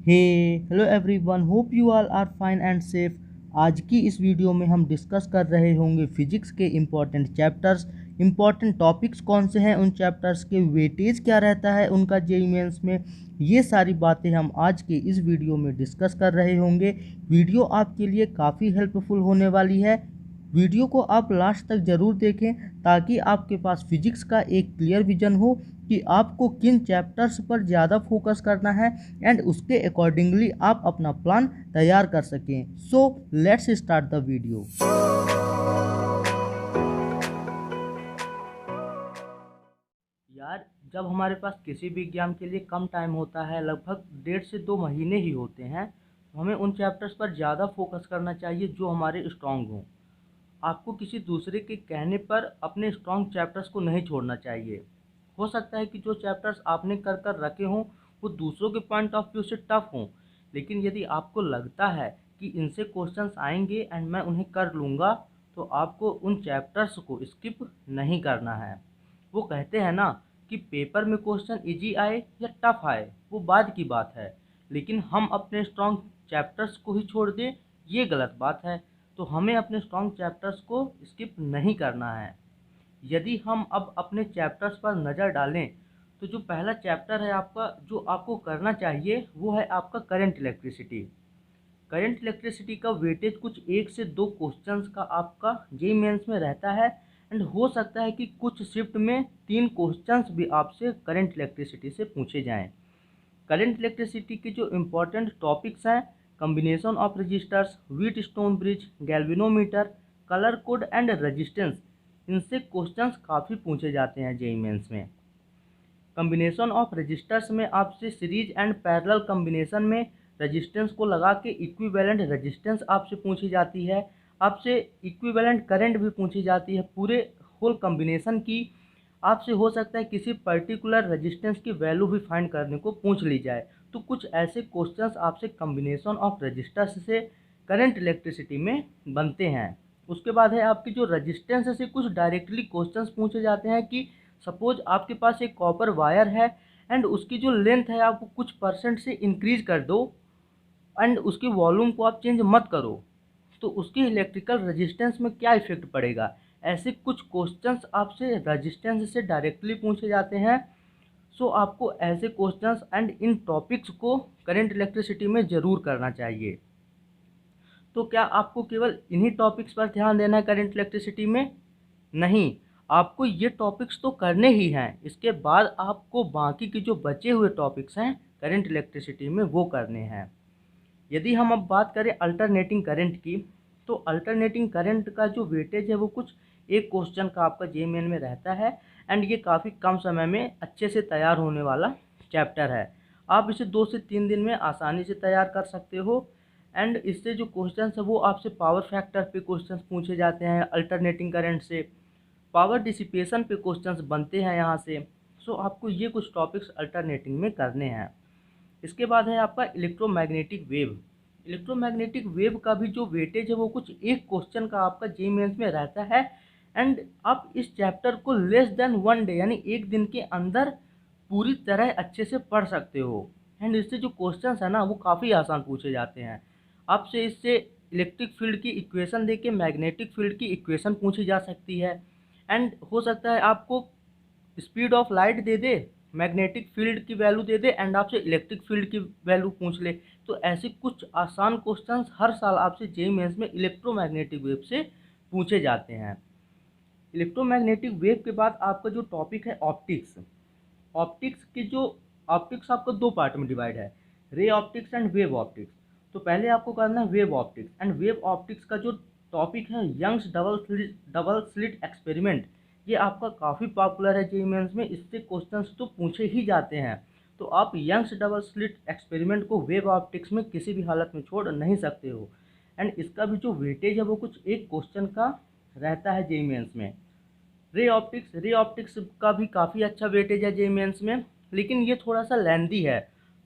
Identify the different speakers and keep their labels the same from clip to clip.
Speaker 1: Hey hello everyone, hope you all are fine and safe. आज की इस video में हम डिस्कस कर रहे होंगे फिजिक्स के इम्पॉर्टेंट चैप्टर्स, इम्पॉर्टेंट टॉपिक्स कौन से हैं, उन चैप्टर्स के वेटेज क्या रहता है उनका जेईई मेंस में। ये सारी बातें हम आज के इस वीडियो में डिस्कस कर रहे होंगे। वीडियो आपके लिए काफ़ी हेल्पफुल होने वाली है। वीडियो को आप लास्ट तक ज़रूर देखें ताकि आपके पास फिजिक्स का एक क्लियर विजन हो कि आपको किन चैप्टर्स पर ज़्यादा फोकस करना है एंड उसके अकॉर्डिंगली आप अपना प्लान तैयार कर सकें। So let's start the video. यार, जब हमारे पास किसी भी एग्जाम के लिए कम टाइम होता है, लगभग 1.5 से 2 महीने ही होते हैं, तो हमें उन चैप्टर्स पर ज़्यादा फोकस करना चाहिए जो हमारे स्ट्रॉन्ग हों। आपको किसी दूसरे के कहने पर अपने स्ट्रॉन्ग चैप्टर्स को नहीं छोड़ना चाहिए। हो सकता है कि जो चैप्टर्स आपने कर कर रखे हों वो दूसरों के पॉइंट ऑफ व्यू से टफ हों, लेकिन यदि आपको लगता है कि इनसे क्वेश्चंस आएंगे एंड मैं उन्हें कर लूँगा, तो आपको उन चैप्टर्स को स्किप नहीं करना है। वो कहते हैं ना कि पेपर में क्वेश्चन इजी आए या टफ आए वो बाद की बात है, लेकिन हम अपने स्ट्रॉन्ग चैप्टर्स को ही छोड़ दें ये गलत बात है। तो हमें अपने स्ट्रॉन्ग चैप्टर्स को स्किप नहीं करना है। यदि हम अब अपने चैप्टर्स पर नज़र डालें तो जो पहला चैप्टर है आपका, जो आपको करना चाहिए, वो है आपका करंट इलेक्ट्रिसिटी। करंट इलेक्ट्रिसिटी का वेटेज कुछ 1 से 2 क्वेश्चंस का आपका जेईई मेंस में रहता है एंड हो सकता है कि कुछ शिफ्ट में 3 क्वेश्चंस भी आपसे करंट इलेक्ट्रिसिटी से पूछे जाएं। करंट इलेक्ट्रिसिटी के जो इम्पोर्टेंट टॉपिक्स हैं, combination of resistors, wheatstone bridge, galvanometer, colour code and resistance, इनसे क्वेश्चंस काफ़ी पूछे जाते हैं जेईई मेंस में। कम्बिनेशन ऑफ रजिस्टर्स में आपसे सीरीज एंड पैरेलल कम्बिनेशन में रजिस्टेंस को लगा के इक्विवेलेंट रजिस्टेंस आपसे पूछी जाती है। आपसे इक्विवेलेंट करंट भी पूछी जाती है पूरे होल कम्बिनेशन की। आपसे हो सकता है किसी पर्टिकुलर रजिस्टेंस की वैल्यू भी फाइंड करने को पूछ ली जाए। तो कुछ ऐसे क्वेश्चंस आपसे कम्बिनेशन ऑफ रजिस्टर्स से करंट इलेक्ट्रिसिटी में बनते हैं। उसके बाद है आपकी जो रजिस्टेंस से कुछ डायरेक्टली क्वेश्चंस पूछे जाते हैं कि सपोज आपके पास एक कॉपर वायर है एंड उसकी जो लेंथ है आप कुछ परसेंट से इंक्रीज कर दो एंड उसकी वॉल्यूम को आप चेंज मत करो, तो उसकी इलेक्ट्रिकल रेजिस्टेंस में क्या इफेक्ट पड़ेगा। ऐसे कुछ क्वेश्चंस आपसे रेजिस्टेंस से डायरेक्टली पूछे जाते हैं। सो आपको ऐसे क्वेश्चंस एंड इन टॉपिक्स को करंट इलेक्ट्रिसिटी में ज़रूर करना चाहिए। तो क्या आपको केवल इन्हीं टॉपिक्स पर ध्यान देना है करंट इलेक्ट्रिसिटी में? नहीं, आपको ये टॉपिक्स तो करने ही हैं। इसके बाद आपको बाकी के जो बचे हुए टॉपिक्स हैं करंट इलेक्ट्रिसिटी में वो करने हैं। यदि हम अब बात करें अल्टरनेटिंग करंट की, तो अल्टरनेटिंग करंट का जो वेटेज है वो कुछ एक क्वेश्चन का आपका जेईई मेन में रहता है एंड ये काफ़ी कम समय में अच्छे से तैयार होने वाला चैप्टर है। आप इसे 2 से 3 दिन में आसानी से तैयार कर सकते हो एंड इससे जो क्वेश्चन है वो आपसे पावर फैक्टर पे क्वेश्चन पूछे जाते हैं अल्टरनेटिंग करंट से, पावर डिसिपेशन पे क्वेश्चंस बनते हैं यहाँ से। सो आपको ये कुछ टॉपिक्स अल्टरनेटिंग में करने हैं। इसके बाद है आपका इलेक्ट्रोमैग्नेटिक वेव। इलेक्ट्रोमैग्नेटिक वेव का भी जो वेटेज है वो कुछ एक क्वेश्चन का आपका जेईई मेंस में रहता है एंड आप इस चैप्टर को लेस देन 1 डे यानी एक दिन के अंदर पूरी तरह अच्छे से पढ़ सकते हो एंड इससे जो क्वेश्चंस है ना वो काफ़ी आसान पूछे जाते हैं। आपसे इससे इलेक्ट्रिक फील्ड की इक्वेशन देके मैग्नेटिक फील्ड की इक्वेशन पूछी जा सकती है एंड हो सकता है आपको speed of light they they, magnetic field की वैल्यू दे दे एंड आपसे इलेक्ट्रिक फील्ड की वैल्यू पूछ ले। तो ऐसे कुछ आसान क्वेश्चंस हर साल आपसे जेईई मेंस में इलेक्ट्रोमैग्नेटिक वेव से पूछे जाते हैं। इलेक्ट्रोमैग्नेटिक वेव के बाद आपका जो टॉपिक है ऑप्टिक्स। ऑप्टिक्स की जो ऑप्टिक्स आपको 2 पार्ट में डिवाइड है, ray optics and wave optics. तो पहले आपको करना है wave optics and wave optics का जो टॉपिक है यंग्स डबल स्लिट एक्सपेरिमेंट, ये आपका काफ़ी पॉपुलर है जेईई मेंस में। इससे क्वेश्चंस तो पूछे ही जाते हैं। तो आप यंग्स डबल स्लिट एक्सपेरिमेंट को वेव ऑप्टिक्स में किसी भी हालत में छोड़ नहीं सकते हो एंड इसका भी जो वेटेज है वो कुछ एक क्वेश्चन का रहता है जेईई मेंस में। रे ऑप्टिक्स का भी काफ़ी अच्छा वेटेज है जेईई मेंस में, लेकिन ये थोड़ा सा लेंदी है।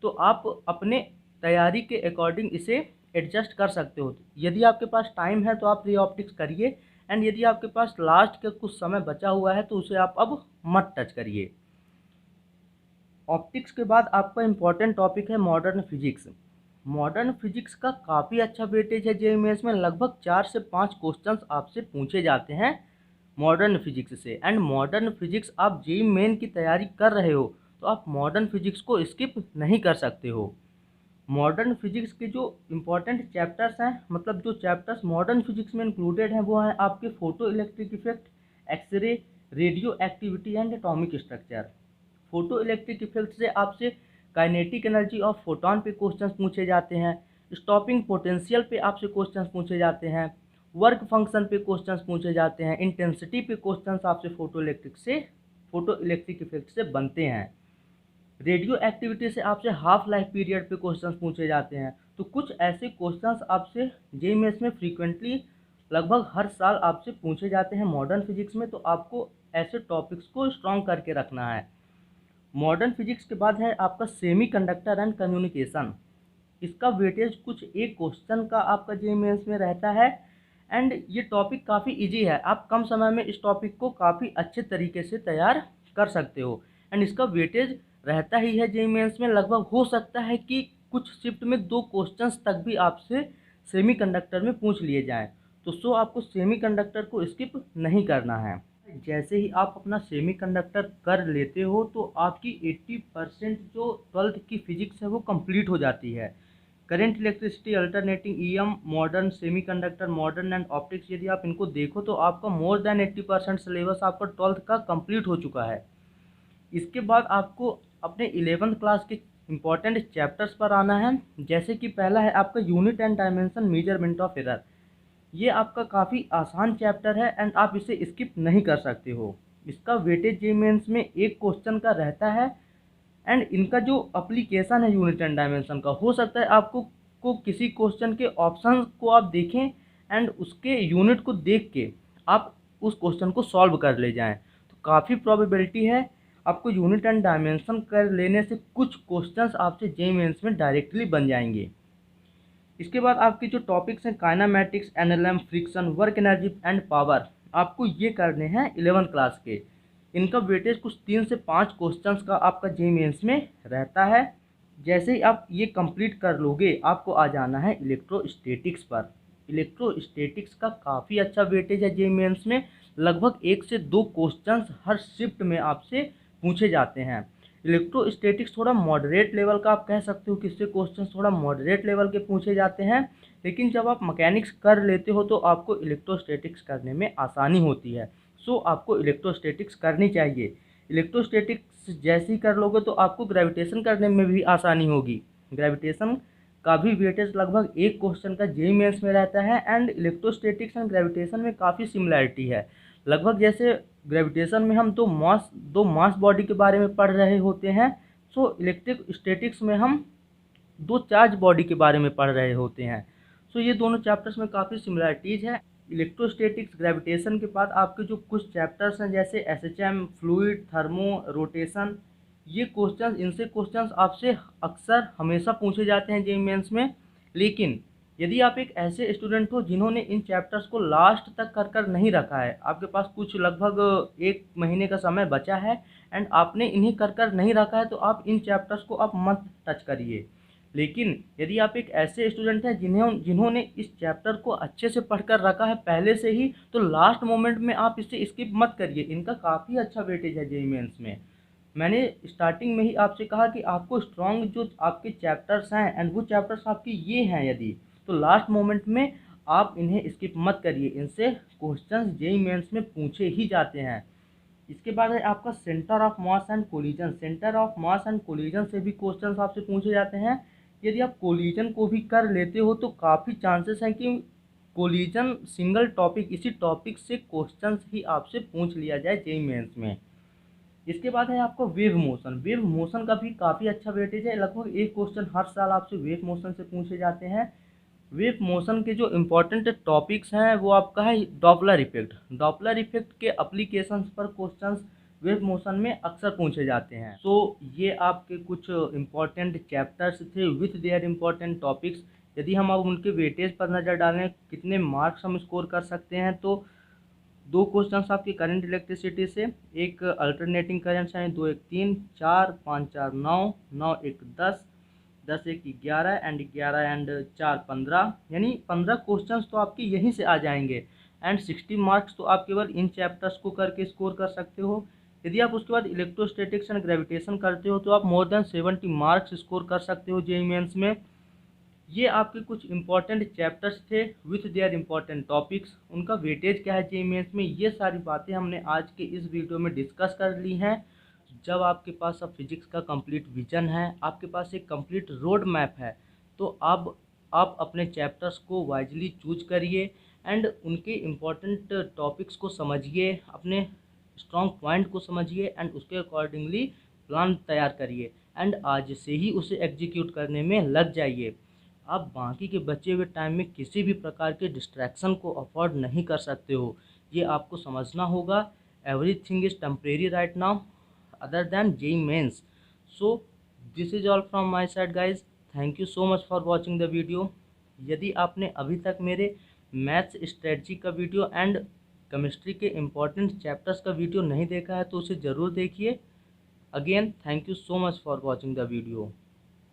Speaker 1: तो आप अपने तैयारी के अकॉर्डिंग इसे एडजस्ट कर सकते हो। यदि आपके पास टाइम है तो आप रे ऑप्टिक्स करिए एंड यदि आपके पास लास्ट का कुछ समय बचा हुआ है तो उसे आप अब मत टच करिए। ऑप्टिक्स के बाद आपका इम्पोर्टेंट टॉपिक है मॉडर्न फिजिक्स। मॉडर्न फिजिक्स का काफ़ी अच्छा वेटेज है जेईई मेंस में, लगभग 4 से 5 क्वेश्चंस आपसे पूछे जाते हैं मॉडर्न फिजिक्स से। एंड मॉडर्न फिजिक्स आप जेईई मेन की तैयारी कर रहे हो तो आप मॉडर्न फिजिक्स को स्किप नहीं कर सकते हो। मॉडर्न फिजिक्स के जो इम्पोर्टेंट चैप्टर्स हैं, मतलब जो चैप्टर्स मॉडर्न फिजिक्स में इंक्लूडेड हैं, वो हैं आपके photoelectric effect, X ray, radioactivity and atomic structure. Photoelectric effect से आपसे काइनेटिक एनर्जी ऑफ फोटोन पे क्वेश्चंस पूछे जाते हैं, स्टॉपिंग पोटेंशियल पे आपसे क्वेश्चंस पूछे जाते हैं, वर्क फंक्शन पे क्वेश्चंस पूछे जाते हैं, इंटेंसिटी पे क्वेश्चंस आपसे फोटो इलेक्ट्रिक इफेक्ट से बनते हैं। रेडियो एक्टिविटी से आपसे हाफ लाइफ पीरियड पे क्वेश्चंस पूछे जाते हैं। तो कुछ ऐसे क्वेश्चंस आपसे जेईई मेंस में फ्रीक्वेंटली लगभग हर साल आपसे पूछे जाते हैं मॉडर्न फिजिक्स में, तो आपको ऐसे टॉपिक्स को स्ट्रॉन्ग करके रखना है। मॉडर्न फिजिक्स के बाद है आपका सेमीकंडक्टर एंड कम्युनिकेशन। इसका वेटेज कुछ एक क्वेश्चन का आपका जेईई मेंस में रहता है। एंड ये टॉपिक काफ़ी इजी है, आप कम समय में इस टॉपिक को काफ़ी अच्छे तरीके से तैयार कर सकते हो। एंड इसका वेटेज रहता ही है जेईई मेंस में, लगभग हो सकता है कि कुछ शिफ्ट में 2 क्वेश्चंस तक भी आपसे सेमीकंडक्टर में पूछ लिए जाएं। तो आपको सेमीकंडक्टर को स्किप नहीं करना है। जैसे ही आप अपना सेमीकंडक्टर कर लेते हो तो आपकी 80% जो 12th की फिजिक्स है वो कंप्लीट हो जाती है। Current, electricity, alternating, EM, modern, semiconductor, modern and optics, यदि आप इनको देखो तो आपका मोर देन 80% सिलेबस आपका 12th का कंप्लीट हो चुका है। इसके बाद आपको अपने 11th क्लास के इम्पॉर्टेंट चैप्टर्स पर आना है। जैसे कि पहला है आपका unit and dimension, measurement of error. ये आपका काफ़ी आसान चैप्टर है एंड आप इसे स्किप नहीं कर सकते हो। इसका वेटेज जेईई मेंस में एक क्वेश्चन का रहता है। एंड इनका जो अप्लीकेशन है यूनिट एंड डायमेंशन का, हो सकता है आपको किसी क्वेश्चन के ऑप्शन को आप देखें एंड उसके यूनिट को देख के आप उस क्वेश्चन को सॉल्व कर ले जाएं। तो काफ़ी प्रोबेबिलिटी है आपको यूनिट एंड डायमेंशन कर लेने से कुछ क्वेश्चंस आपसे जेईई मेंस में डायरेक्टली बन जाएंगे। इसके बाद आपके जो टॉपिक्स हैं kinematics, NLM, friction, work energy and power, आपको ये करने हैं 11th क्लास के। इनका वेटेज कुछ 3 से 5 क्वेश्चंस का आपका जेईई मेंस में रहता है। जैसे ही आप ये कंप्लीट कर लोगे आपको आ जाना है इलेक्ट्रोस्टैटिक्स पर। इलेक्ट्रोस्टैटिक्स का काफ़ी अच्छा वेटेज है जेईई मेंस में, लगभग 1 से 2 क्वेश्चंस हर शिफ्ट में आपसे पूछे जाते हैं। इलेक्ट्रोस्टैटिक्स थोड़ा मॉडरेट लेवल का आप कह सकते हो कि इससे क्वेश्चन थोड़ा मॉडरेट लेवल के पूछे जाते हैं, लेकिन जब आप मैकेनिक्स कर लेते हो तो आपको इलेक्ट्रोस्टैटिक्स करने में आसानी होती है। आपको इलेक्ट्रोस्टैटिक्स करनी चाहिए। इलेक्ट्रोस्टैटिक्स जैसे ही कर लोगे तो आपको ग्रेविटेशन करने में भी आसानी होगी। ग्रेविटेशन का भी वेटेज लगभग एक क्वेश्चन का जेईई मेंस में रहता है। एंड इलेक्ट्रोस्टैटिक्स एंड ग्रेविटेशन में काफ़ी सिमिलैरिटी है। लगभग जैसे ग्रेविटेशन में हम दो मास बॉडी के बारे में पढ़ रहे होते हैं, इलेक्ट्रिक स्टैटिक्स में हम 2 चार्ज बॉडी के बारे में पढ़ रहे होते हैं। ये दोनों चैप्टर्स में काफ़ी सिमिलैरिटीज़ है। इलेक्ट्रोस्टैटिक्स, ग्रेविटेशन के बाद आपके जो कुछ चैप्टर्स हैं जैसे एसएचएम, फ्लूइड, थर्मो, रोटेशन, ये क्वेश्चंस, इनसे क्वेश्चंस आपसे अक्सर हमेशा पूछे जाते हैं जेईई मेंस में। लेकिन यदि आप एक ऐसे स्टूडेंट हो जिन्होंने इन चैप्टर्स को लास्ट तक कर नहीं रखा है, आपके पास कुछ लगभग 1 महीने का समय बचा है एंड आपने इन्हें कर नहीं रखा है, तो आप इन चैप्टर्स को आप मत टच करिए। लेकिन यदि आप एक ऐसे स्टूडेंट हैं जिन्होंने इस चैप्टर को अच्छे से पढ़कर रखा है पहले से ही, तो लास्ट मोमेंट में आप इसे स्किप मत करिए। इनका काफ़ी अच्छा वेटेज है जेईई मेंस में। मैंने स्टार्टिंग में ही आपसे कहा कि आपको स्ट्रॉन्ग जो आपके चैप्टर्स हैं एंड वो चैप्टर्स आपके ये हैं यदि, तो लास्ट मोमेंट में आप इन्हें स्किप मत करिए। इनसे क्वेश्चंस जेईई मेंस में पूछे ही जाते हैं। इसके बाद है आपका centre of mass and collision. Centre of mass and collision से भी क्वेश्चंस आपसे पूछे जाते हैं। यदि आप कोलिजन को भी कर लेते हो तो काफ़ी चांसेस हैं कि कोलिजन सिंगल टॉपिक, इसी टॉपिक से क्वेश्चंस ही आपसे पूछ लिया जाए जेईई मेंस में। इसके बाद है आपका वेव मोशन। वेव मोशन का भी काफ़ी अच्छा वेटेज है, लगभग एक क्वेश्चन हर साल आपसे वेव मोशन से पूछे जाते हैं। वेव मोशन के जो इम्पोर्टेंट टॉपिक्स हैं वो आपका है डॉपलर इफेक्ट। डॉपलर इफेक्ट के अप्लीकेशंस पर क्वेश्चंस वेव मोशन में अक्सर पूछे जाते हैं। ये आपके कुछ इम्पोर्टेंट चैप्टर्स थे विथ देयर इम्पोर्टेंट टॉपिक्स। यदि हम अब उनके वेटेज पर नज़र डालें, कितने मार्क्स हम स्कोर कर सकते हैं, तो दो क्वेश्चंस आपके करंट इलेक्ट्रिसिटी से, एक अल्टरनेटिंग करंट है, 2 1 3 4 5 4 9 9 1 10 10 1 11 एंड 11 एंड 4 15, यानी 15 क्वेश्चंस तो आपके यहीं से आ जाएंगे। एंड 60 मार्क्स तो आप केवल इन चैप्टर्स को करके स्कोर कर सकते हो। यदि आप उसके बाद इलेक्ट्रोस्टैटिक्स एंड ग्रेविटेशन करते हो तो आप मोर देन 70 मार्क्स स्कोर कर सकते हो जेईई मेंस में। ये आपके कुछ इंपॉर्टेंट चैप्टर्स थे विथ देयर इंपॉर्टेंट टॉपिक्स, उनका वेटेज क्या है जेईई मेंस में, ये सारी बातें हमने आज के इस वीडियो में डिस्कस कर ली हैं। जब आपके पास अब फिजिक्स का कंप्लीट विजन है, आपके पास एक कंप्लीट रोड मैप है, तो अब आप अपने चैप्टर्स को वाइजली चूज करिए एंड उनके इम्पॉर्टेंट टॉपिक्स को समझिए, अपने स्ट्रॉन्ग पॉइंट को समझिए एंड उसके अकॉर्डिंगली प्लान तैयार करिए एंड आज से ही उसे एग्जीक्यूट करने में लग जाइए। आप बाकी के बचे हुए टाइम में किसी भी प्रकार के डिस्ट्रैक्शन को अफोर्ड नहीं कर सकते हो, ये आपको समझना होगा। Everything is temporary right now other than JEE mains. So this is all from my side guys. Thank you so much for watching the video. यदि आपने अभी तक मेरे मैथ्स स्ट्रेटजी का वीडियो एंड केमिस्ट्री के इम्पोर्टेंट चैप्टर्स का video नहीं देखा है तो उसे ज़रूर देखिए। Again thank you so much for watching the video.